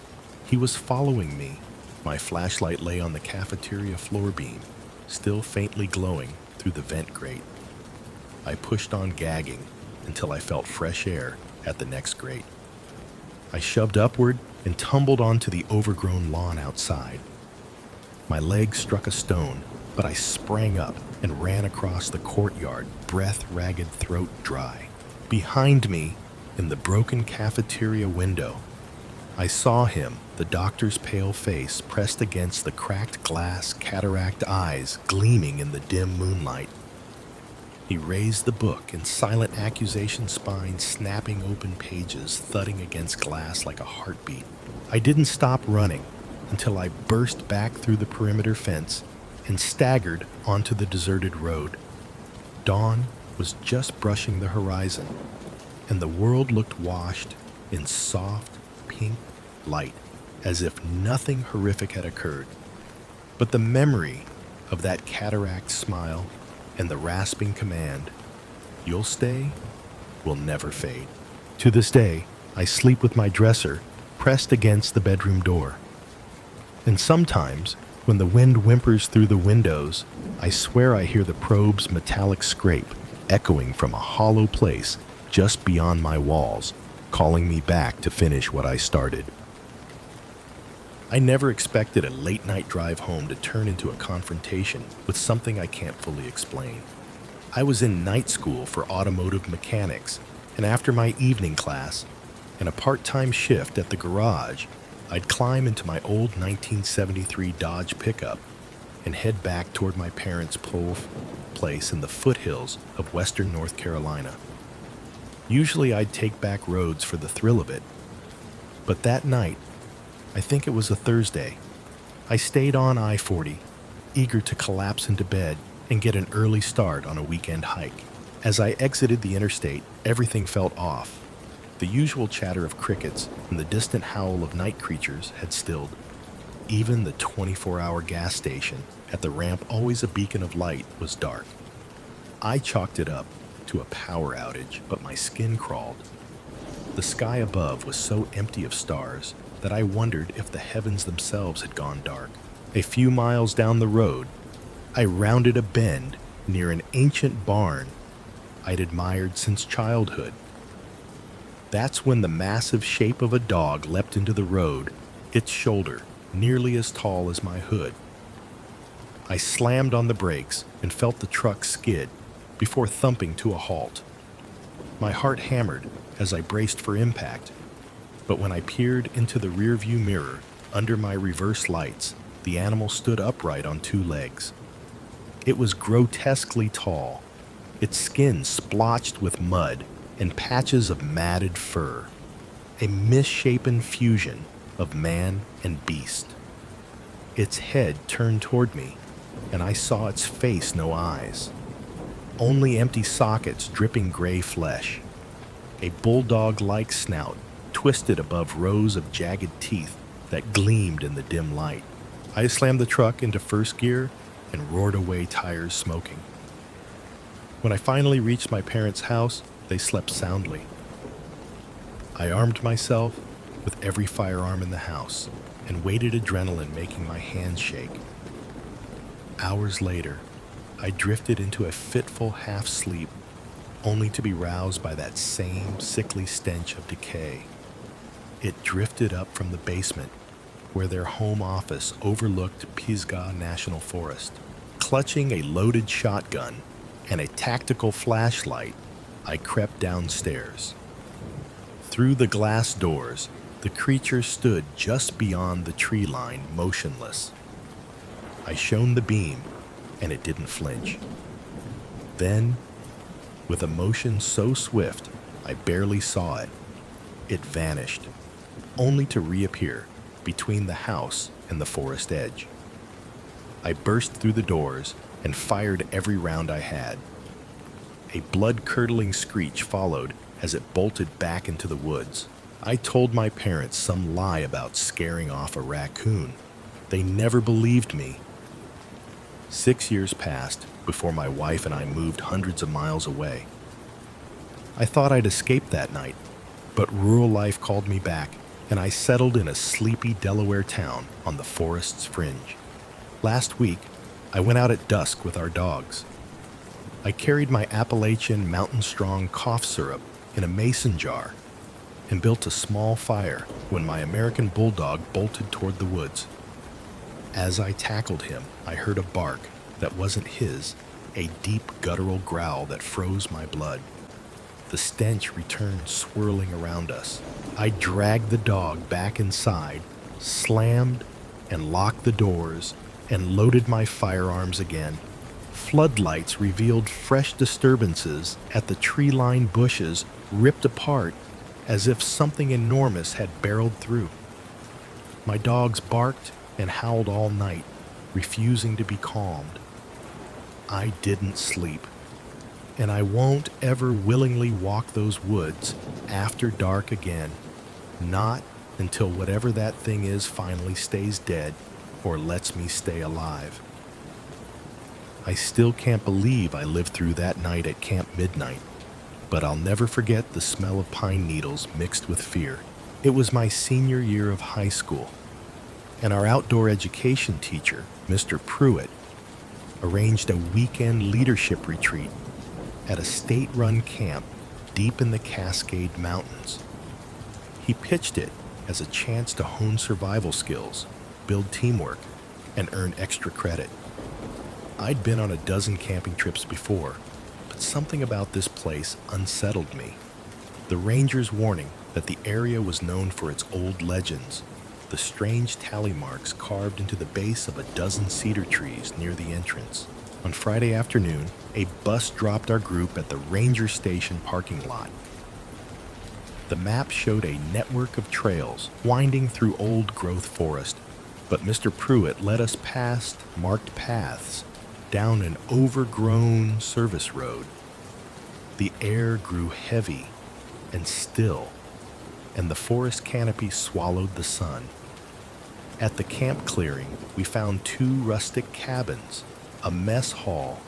He was following me. My flashlight lay on the cafeteria floor beam, still faintly glowing through the vent grate. I pushed on, gagging, until I felt fresh air at the next grate. I shoved upward and tumbled onto the overgrown lawn outside. My leg struck a stone, but I sprang up and ran across the courtyard, breath ragged, throat dry. Behind me, in the broken cafeteria window, I saw him, the doctor's pale face pressed against the cracked glass, cataract eyes gleaming in the dim moonlight. He raised the book in silent accusation, spine snapping open, pages thudding against glass like a heartbeat. I didn't stop running until I burst back through the perimeter fence and staggered onto the deserted road. Dawn was just brushing the horizon, and the world looked washed in soft, pink light, as if nothing horrific had occurred. But the memory of that cataract smile and the rasping command, "You'll stay," will never fade. To this day, I sleep with my dresser pressed against the bedroom door. And sometimes, When the wind whimpers through the windows, I swear I hear the probe's metallic scrape echoing from a hollow place just beyond my walls, calling me back to finish what I started. I never expected a late-night drive home to turn into a confrontation with something I can't fully explain. I was in night school for automotive mechanics, and after my evening class and a part-time shift at the garage, I'd climb into my old 1973 Dodge pickup and head back toward my parents' place in the foothills of western North Carolina. Usually I'd take back roads for the thrill of it, but that night, I think it was a Thursday, I stayed on I-40, eager to collapse into bed and get an early start on a weekend hike. As I exited the interstate, everything felt off. The usual chatter of crickets and the distant howl of night creatures had stilled. Even the 24-hour gas station at the ramp, always a beacon of light, was dark. I chalked it up to a power outage, but my skin crawled. The sky above was so empty of stars that I wondered if the heavens themselves had gone dark. A few miles down the road, I rounded a bend near an ancient barn I'd admired since childhood. That's when the massive shape of a dog leapt into the road, its shoulder nearly as tall as my hood. I slammed on the brakes and felt the truck skid before thumping to a halt. My heart hammered as I braced for impact, but when I peered into the rearview mirror under my reverse lights, the animal stood upright on two legs. It was grotesquely tall, its skin splotched with mud and patches of matted fur, a misshapen fusion of man and beast. Its head turned toward me, and I saw its face no eyes, only empty sockets dripping gray flesh, a bulldog-like snout twisted above rows of jagged teeth that gleamed in the dim light. I slammed the truck into first gear and roared away, tires smoking. When I finally reached my parents' house, they slept soundly. I armed myself with every firearm in the house and waited, adrenaline making my hands shake. Hours later, I drifted into a fitful half-sleep, only to be roused by that same sickly stench of decay. It drifted up from the basement, where their home office overlooked Pisgah National Forest. Clutching a loaded shotgun and a tactical flashlight, I crept downstairs. Through the glass doors, the creature stood just beyond the tree line, motionless. I shone the beam, and it didn't flinch. Then, with a motion so swift I barely saw it, it vanished, only to reappear between the house and the forest edge. I burst through the doors and fired every round I had. A blood-curdling screech followed as it bolted back into the woods. I told my parents some lie about scaring off a raccoon. They never believed me. 6 years passed before my wife and I moved hundreds of miles away. I thought I'd escaped that night, but rural life called me back, and I settled in a sleepy Delaware town on the forest's fringe. Last week, I went out at dusk with our dogs. I carried my Appalachian mountain-strong cough syrup in a mason jar and built a small fire when my American bulldog bolted toward the woods. As I tackled him, I heard a bark that wasn't his, a deep guttural growl that froze my blood. The stench returned swirling around us. I dragged the dog back inside, slammed and locked the doors, and loaded my firearms again. Floodlights revealed fresh disturbances at the tree-lined bushes, ripped apart as if something enormous had barreled through. My dogs barked and howled all night, refusing to be calmed. I didn't sleep, and I won't ever willingly walk those woods after dark again, not until whatever that thing is finally stays dead or lets me stay alive. I still can't believe I lived through that night at Camp Midnight, but I'll never forget the smell of pine needles mixed with fear. It was my senior year of high school. and our outdoor education teacher, Mr. Pruitt, arranged a weekend leadership retreat at a state-run camp deep in the Cascade Mountains. He pitched it as a chance to hone survival skills, build teamwork, and earn extra credit. I'd been on a dozen camping trips before, but something about this place unsettled me. The ranger's warning that the area was known for its old legends, the strange tally marks carved into the base of a dozen cedar trees near the entrance. On Friday afternoon, a bus dropped our group at the ranger station parking lot. The map showed a network of trails winding through old-growth forest, but Mr. Pruitt led us past marked paths down an overgrown service road. The air grew heavy and still, and the forest canopy swallowed the sun. At the camp clearing, we found 2 rustic cabins, a mess hall,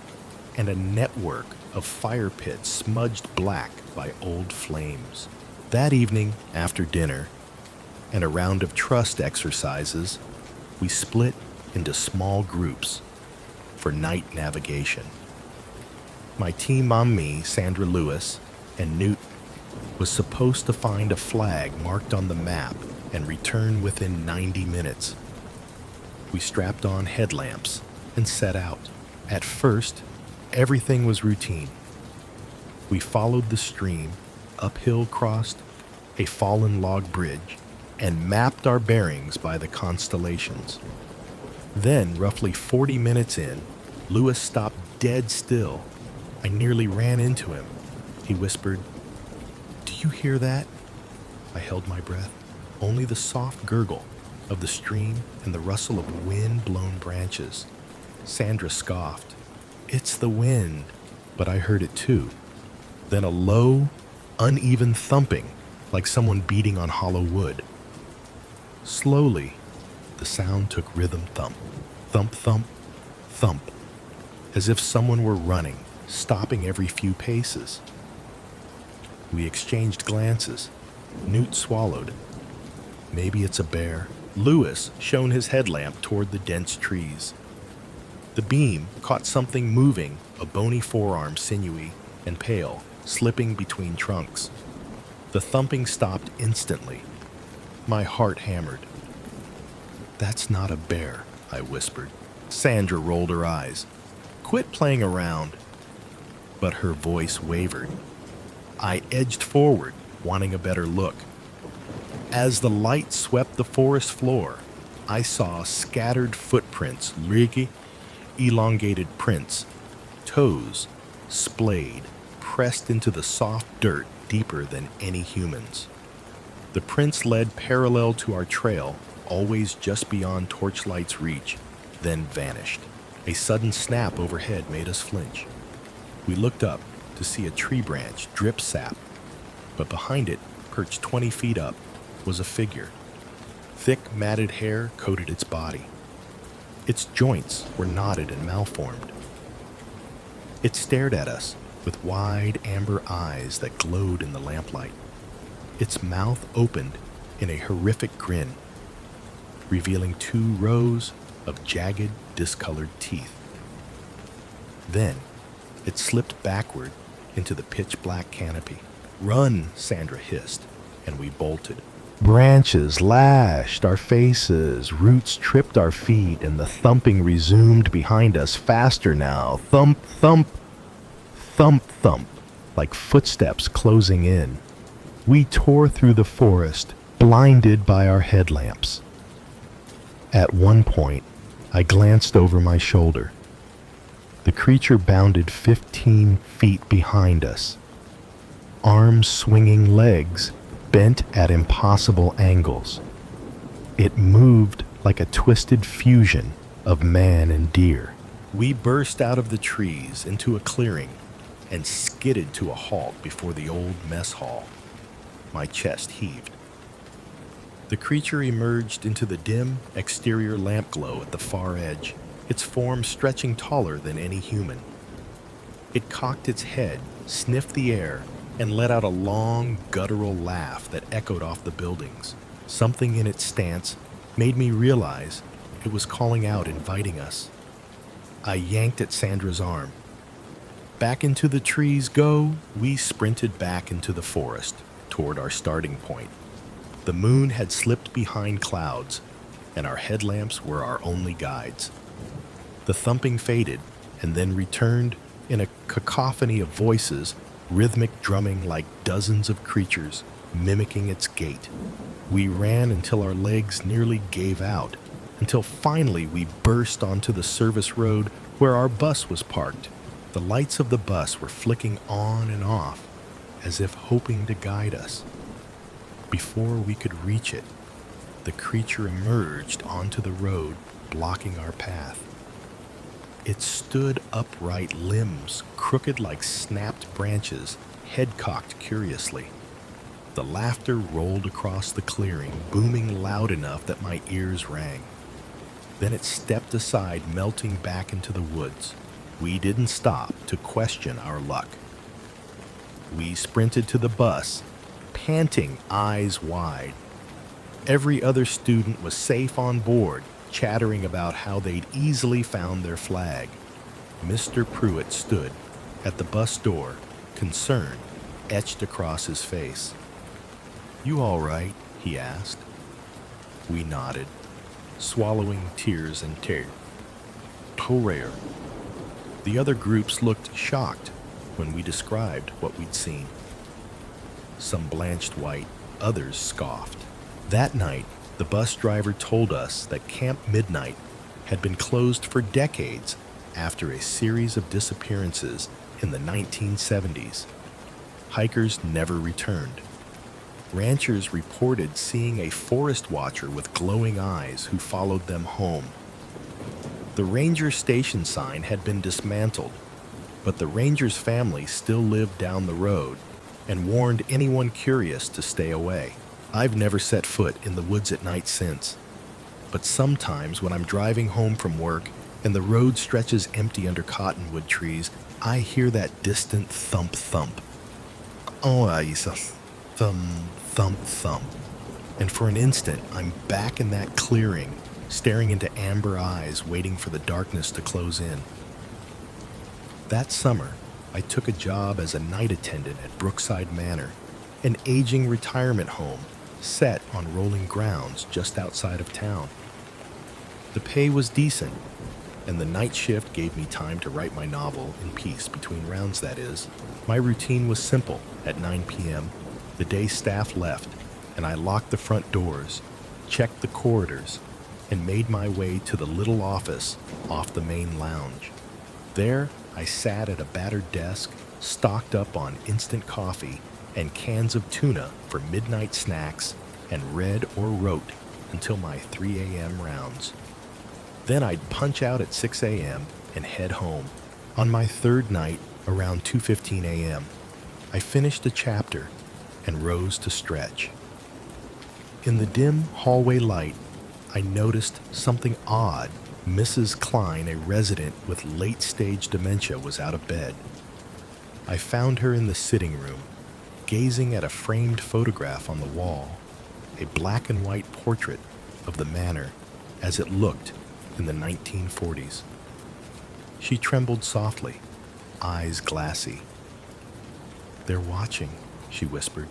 and a network of fire pits smudged black by old flames. That evening, after dinner and a round of trust exercises, we split into small groups for night navigation. My team on me, Sandra Lewis, and Newt was supposed to find a flag marked on the map and return within 90 minutes. We strapped on headlamps and set out. At first, everything was routine. We followed the stream, uphill crossed a fallen log bridge, and mapped our bearings by the constellations. Then, roughly 40 minutes in, Lewis stopped dead still. I nearly ran into him. He whispered, "Do you hear that?" I held my breath. Only the soft gurgle of the stream and the rustle of wind-blown branches. Sandra scoffed. "It's the wind." But I heard it too. Then a low, uneven thumping, like someone beating on hollow wood. Slowly, the sound took rhythm thump, thump, thump, thump, as if someone were running, stopping every few paces. We exchanged glances. Newt swallowed. Maybe it's a bear. Lewis shone his headlamp toward the dense trees. The beam caught something moving, a bony forearm, sinewy and pale, slipping between trunks. The thumping stopped instantly. My heart hammered. "That's not a bear," I whispered. Sandra rolled her eyes. "Quit playing around." But her voice wavered. I edged forward, wanting a better look. As the light swept the forest floor, I saw scattered footprints, elongated prints, toes, splayed, pressed into the soft dirt deeper than any humans. The prints led parallel to our trail, always just beyond torchlight's reach, then vanished. A sudden snap overhead made us flinch. We looked up to see a tree branch drip sap, but behind it, perched 20 feet up, was a figure. Thick, matted hair coated its body. Its joints were knotted and malformed. It stared at us with wide amber eyes that glowed in the lamplight. Its mouth opened in a horrific grin, revealing 2 rows of jagged, discolored teeth. Then, it slipped backward into the pitch-black canopy. "Run," Sandra hissed, and we bolted. Branches lashed our faces, roots tripped our feet, and the thumping resumed behind us, faster now. Thump, thump, thump, thump, like footsteps closing in. We tore through the forest, blinded by our headlamps. At one point, I glanced over my shoulder. The creature bounded 15 feet behind us, arms swinging, legs bent at impossible angles. It moved like a twisted fusion of man and deer. We burst out of the trees into a clearing and skidded to a halt before the old mess hall. My chest heaved. The creature emerged into the dim exterior lamp glow at the far edge, its form stretching taller than any human. It cocked its head, sniffed the air, and let out a long, guttural laugh that echoed off the buildings. Something in its stance made me realize it was calling out, inviting us. I yanked at Sandra's arm. Back into the trees, go! We sprinted back into the forest, toward our starting point. The moon had slipped behind clouds, and our headlamps were our only guides. The thumping faded, and then returned in a cacophony of voices, rhythmic drumming like dozens of creatures, mimicking its gait. We ran until our legs nearly gave out, until finally we burst onto the service road where our bus was parked. The lights of the bus were flicking on and off, as if hoping to guide us. Before we could reach it, the creature emerged onto the road, blocking our path. It stood upright, limbs crooked like snapped branches, head cocked curiously. The laughter rolled across the clearing, booming loud enough that my ears rang. Then it stepped aside, melting back into the woods. We didn't stop to question our luck. We sprinted to the bus, panting, eyes wide. Every other student was safe on board, chattering about how they'd easily found their flag. Mr. Pruitt stood at the bus door, concern etched across his face. "You all right?" he asked. We nodded, swallowing tears and tears. "Too rare." The other groups looked shocked when we described what we'd seen. Some blanched white, others scoffed. That night, the bus driver told us that Camp Midnight had been closed for decades after a series of disappearances in the 1970s. Hikers never returned. Ranchers reported seeing a forest watcher with glowing eyes who followed them home. The ranger station sign had been dismantled, but the ranger's family still lived down the road and warned anyone curious to stay away. I've never set foot in the woods at night since, but sometimes when I'm driving home from work and the road stretches empty under cottonwood trees, I hear that distant thump-thump. Oh, Isa. Thump, thump, thump. And for an instant, I'm back in that clearing, staring into amber eyes, waiting for the darkness to close in. That summer, I took a job as a night attendant at Brookside Manor, an aging retirement home set on rolling grounds just outside of town. The pay was decent, and the night shift gave me time to write my novel in peace between rounds, that is. My routine was simple. At 9 p.m., the day staff left, and I locked the front doors, checked the corridors, and made my way to the little office off the main lounge. There, I sat at a battered desk, stocked up on instant coffee and cans of tuna for midnight snacks, and read or wrote until my 3 a.m. rounds. Then I'd punch out at 6 a.m. and head home. On my third night, around 2:15 a.m., I finished a chapter and rose to stretch. In the dim hallway light, I noticed something odd. Mrs. Klein, a resident with late-stage dementia, was out of bed. I found her in the sitting room, gazing at a framed photograph on the wall, a black and white portrait of the manor as it looked in the 1940s. She trembled softly, eyes glassy. "They're watching," she whispered.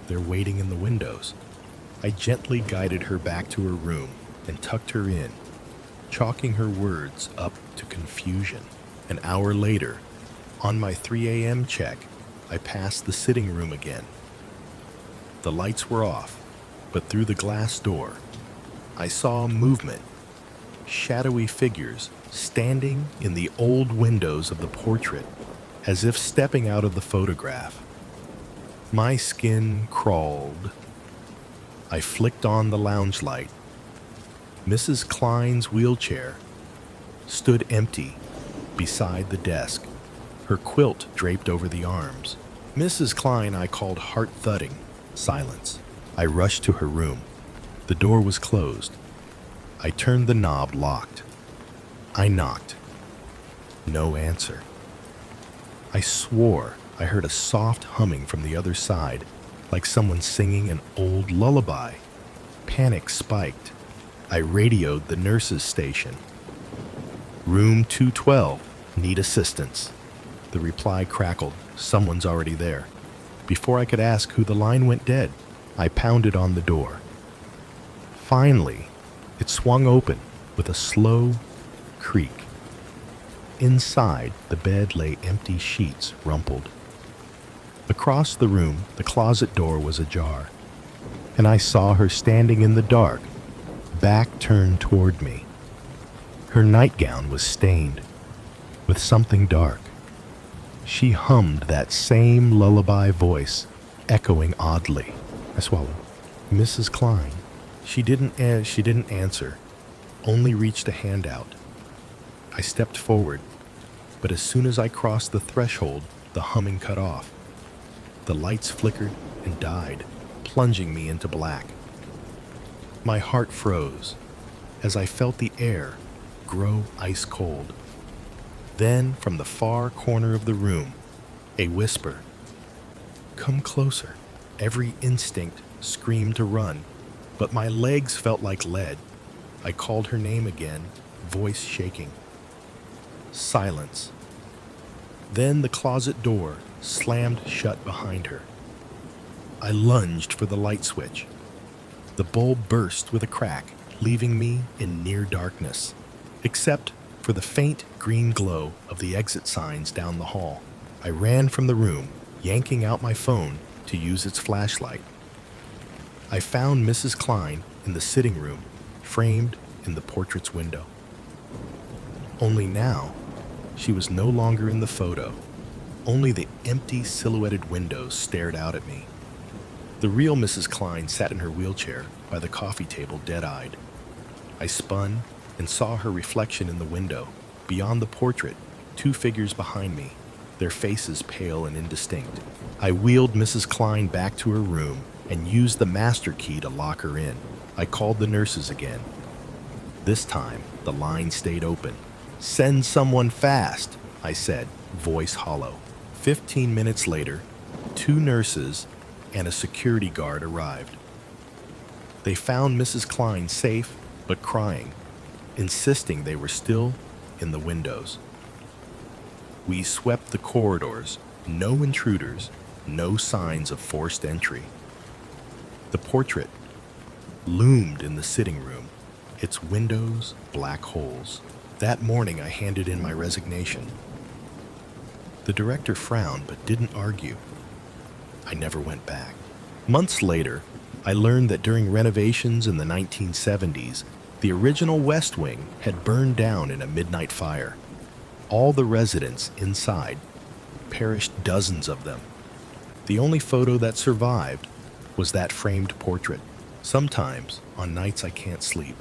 "They're waiting in the windows." I gently guided her back to her room and tucked her in, chalking her words up to confusion. An hour later, on my 3 a.m. check, I passed the sitting room again. The lights were off, but through the glass door, I saw movement. Shadowy figures standing in the old windows of the portrait, as if stepping out of the photograph. My skin crawled. I flicked on the lounge light. Mrs. Klein's wheelchair stood empty beside the desk, her quilt draped over the arms. "Mrs. Klein," I called, heart thudding. Silence. I rushed to her room. The door was closed. I turned the knob, locked. I knocked. No answer. I swore I heard a soft humming from the other side, like someone singing an old lullaby. Panic spiked. I radioed the nurse's station. "Room 212, need assistance." The reply crackled, "Someone's already there." Before I could ask who, the line went dead. I pounded on the door. Finally, it swung open with a slow creak. Inside, the bed lay empty sheets rumpled. Across the room, the closet door was ajar, and I saw her standing in the dark, back turned toward me. Her nightgown was stained with something dark. She hummed that same lullaby voice, echoing oddly. I swallowed. "Mrs. Klein." She didn't answer, only reached a hand out. I stepped forward, but as soon as I crossed the threshold, the humming cut off. The lights flickered and died, plunging me into black. My heart froze as I felt the air grow ice cold. Then, from the far corner of the room, a whisper. "Come closer." Every instinct screamed to run, but my legs felt like lead. I called her name again, voice shaking. Silence. Then the closet door slammed shut behind her. I lunged for the light switch. The bulb burst with a crack, leaving me in near darkness, except for the faint green glow of the exit signs down the hall. I ran from the room, yanking out my phone to use its flashlight. I found Mrs. Klein in the sitting room, framed in the portrait's window. Only now, she was no longer in the photo. Only the empty silhouetted windows stared out at me. The real Mrs. Klein sat in her wheelchair by the coffee table, dead-eyed. I spun and saw her reflection in the window. Beyond the portrait, two figures behind me, their faces pale and indistinct. I wheeled Mrs. Klein back to her room and used the master key to lock her in. I called the nurses again. This time, the line stayed open. "Send someone fast," I said, voice hollow. 15 minutes later, 2 nurses and a security guard arrived. They found Mrs. Klein safe but crying, insisting they were still in the windows. We swept the corridors, no intruders, no signs of forced entry. The portrait loomed in the sitting room, its windows black holes. That morning I handed in my resignation. The director frowned but didn't argue. I never went back. Months later, I learned that during renovations in the 1970s, the original West Wing had burned down in a midnight fire. All the residents inside perished, dozens of them. The only photo that survived was that framed portrait. Sometimes, on nights I can't sleep,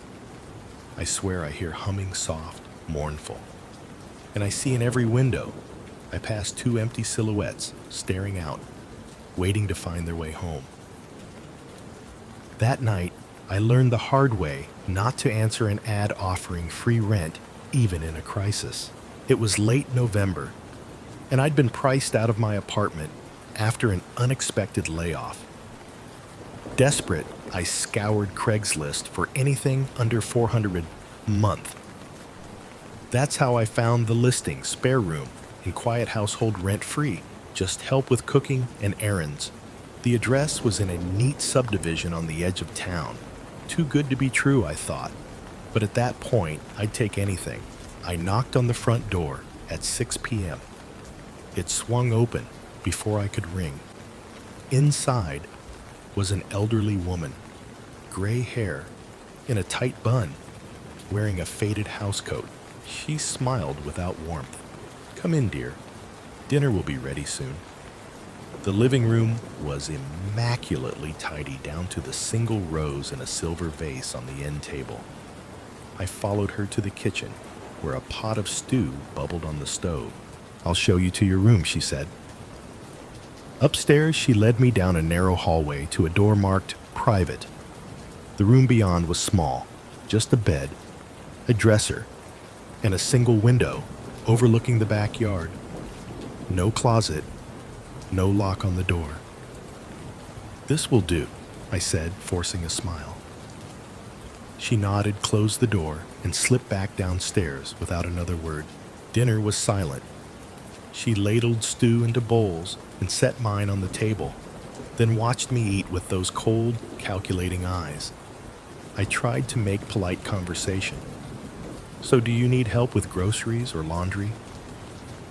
I swear I hear humming soft, mournful. And I see in every window, I pass 2 empty silhouettes staring out, waiting to find their way home. That night, I learned the hard way not to answer an ad offering free rent, even in a crisis. It was late November, and I'd been priced out of my apartment after an unexpected layoff. Desperate, I scoured Craigslist for anything under $400 a month. That's how I found the listing, spare room, in quiet household rent-free, just help with cooking and errands. The address was in a neat subdivision on the edge of town. Too good to be true, I thought. But at that point, I'd take anything. I knocked on the front door at 6 p.m. It swung open before I could ring. Inside was an elderly woman, gray hair, in a tight bun, wearing a faded housecoat. She smiled without warmth. "Come in, dear. Dinner will be ready soon." The living room was immaculately tidy down to the single rose in a silver vase on the end table. I followed her to the kitchen, where a pot of stew bubbled on the stove. "I'll show you to your room," she said. Upstairs, she led me down a narrow hallway to a door marked private. The room beyond was small, just a bed, a dresser, and a single window overlooking the backyard. No closet, no lock on the door. "This will do," I said, forcing a smile. She nodded, closed the door, and slipped back downstairs without another word. Dinner was silent. She ladled stew into bowls and set mine on the table, then watched me eat with those cold, calculating eyes. I tried to make polite conversation. "So do you need help with groceries or laundry?"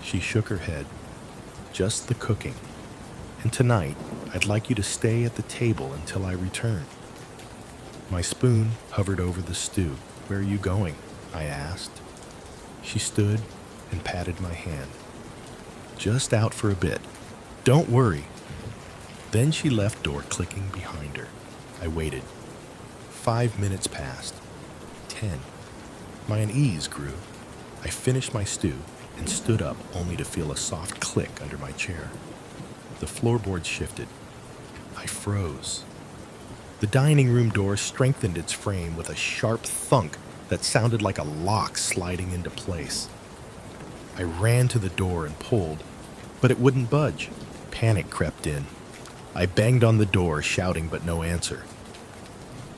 She shook her head. "Just the cooking. And tonight, I'd like you to stay at the table until I return." My spoon hovered over the stew. "Where are you going?" I asked. She stood and patted my hand. "Just out for a bit. Don't worry." Then she left, door clicking behind her. I waited. 5 minutes passed. 10. My unease grew. I finished my stew and stood up only to feel a soft click under my chair. The floorboards shifted. I froze. The dining room door strengthened its frame with a sharp thunk that sounded like a lock sliding into place. I ran to the door and pulled, but it wouldn't budge. Panic crept in. I banged on the door, shouting, but no answer.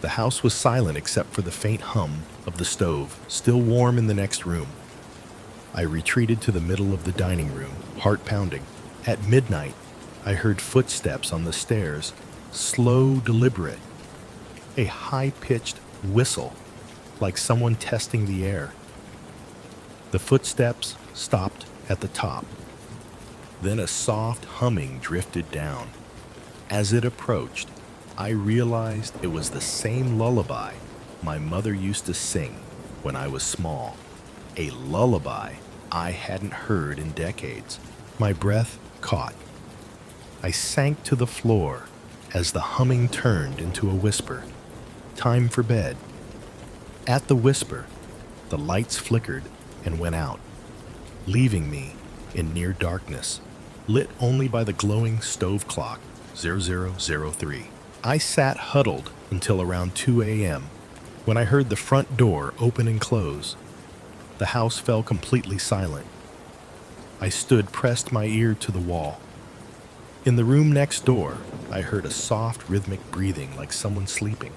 The house was silent except for the faint hum of the stove, still warm in the next room. I retreated to the middle of the dining room, heart pounding. At midnight, I heard footsteps on the stairs, slow, deliberate. A high-pitched whistle, like someone testing the air. The footsteps stopped at the top. Then a soft humming drifted down. As it approached, I realized it was the same lullaby my mother used to sing when I was small. A lullaby I hadn't heard in decades. My breath caught. I sank to the floor as the humming turned into a whisper. Time for bed. At the whisper, the lights flickered and went out, leaving me in near darkness, lit only by the glowing stove clock, 0003. I sat huddled until around 2 a.m. when I heard the front door open and close. The house fell completely silent. I stood, pressed my ear to the wall. In the room next door, I heard a soft, rhythmic breathing like someone sleeping.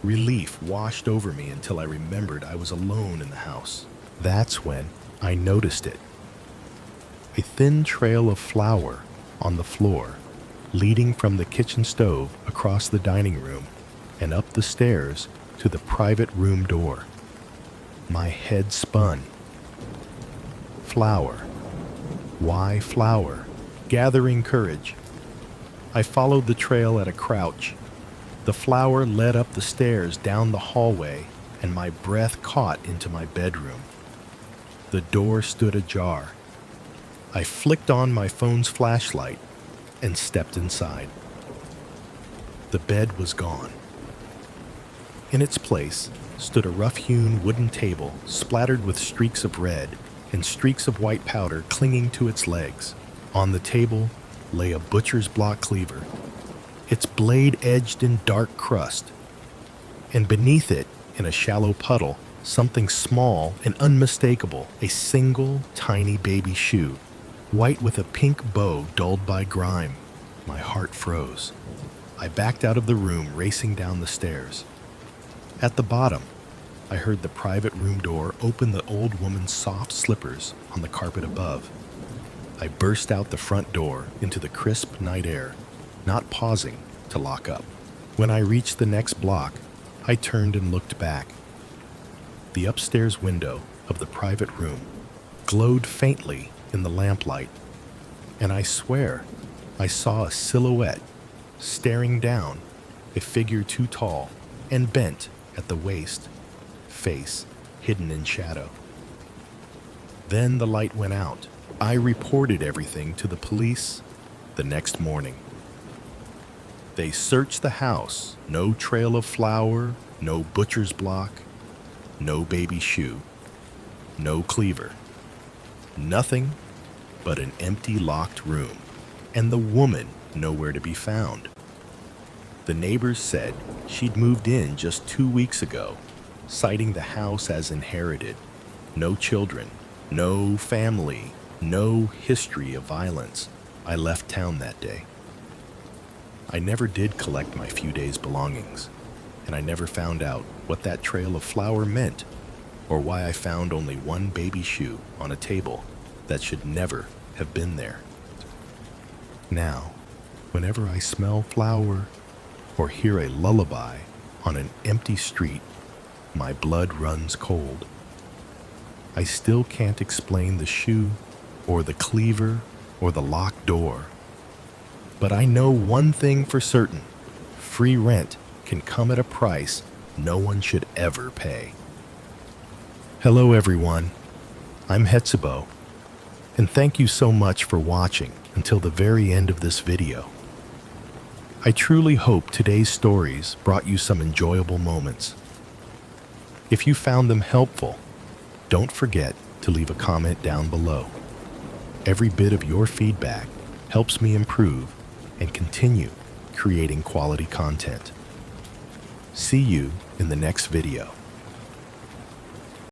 Relief washed over me until I remembered I was alone in the house. That's when I noticed it. A thin trail of flour on the floor, leading from the kitchen stove across the dining room and up the stairs to the private room door. My head spun. Flour. Why flour? Gathering courage, I followed the trail at a crouch. The flour led up the stairs down the hallway, and my breath caught into my bedroom. The door stood ajar. I flicked on my phone's flashlight and stepped inside. The bed was gone. In its place stood a rough-hewn wooden table splattered with streaks of red and streaks of white powder clinging to its legs. On the table lay a butcher's block cleaver, its blade edged in dark crust, and beneath it, in a shallow puddle, something small and unmistakable, a single tiny baby shoe, white with a pink bow dulled by grime. My heart froze. I backed out of the room, racing down the stairs. At the bottom, I heard the private room door open the old woman's soft slippers on the carpet above. I burst out the front door into the crisp night air, not pausing to lock up. When I reached the next block, I turned and looked back. The upstairs window of the private room glowed faintly in the lamplight, and I swear I saw a silhouette staring down, a figure too tall and bent at the waist, face hidden in shadow. Then the light went out. I reported everything to the police the next morning. They searched the house. No trail of flour, no butcher's block, no baby shoe, no cleaver. Nothing but an empty locked room, and the woman nowhere to be found. The neighbors said she'd moved in just 2 weeks ago, citing the house as inherited. No children, no family, no history of violence. I left town that day. I never did collect my few days' belongings. and I never found out what that trail of flower meant or why I found only one baby shoe on a table that should never have been there. Now, whenever I smell flower or hear a lullaby on an empty street, my blood runs cold. I still can't explain the shoe or the cleaver or the locked door. But I know one thing for certain: free rent can come at a price no one should ever pay. Hello everyone, I'm ZiBo, and thank you so much for watching until the very end of this video. I truly hope today's stories brought you some enjoyable moments. If you found them helpful, don't forget to leave a comment down below. Every bit of your feedback helps me improve and continue creating quality content. See you in the next video.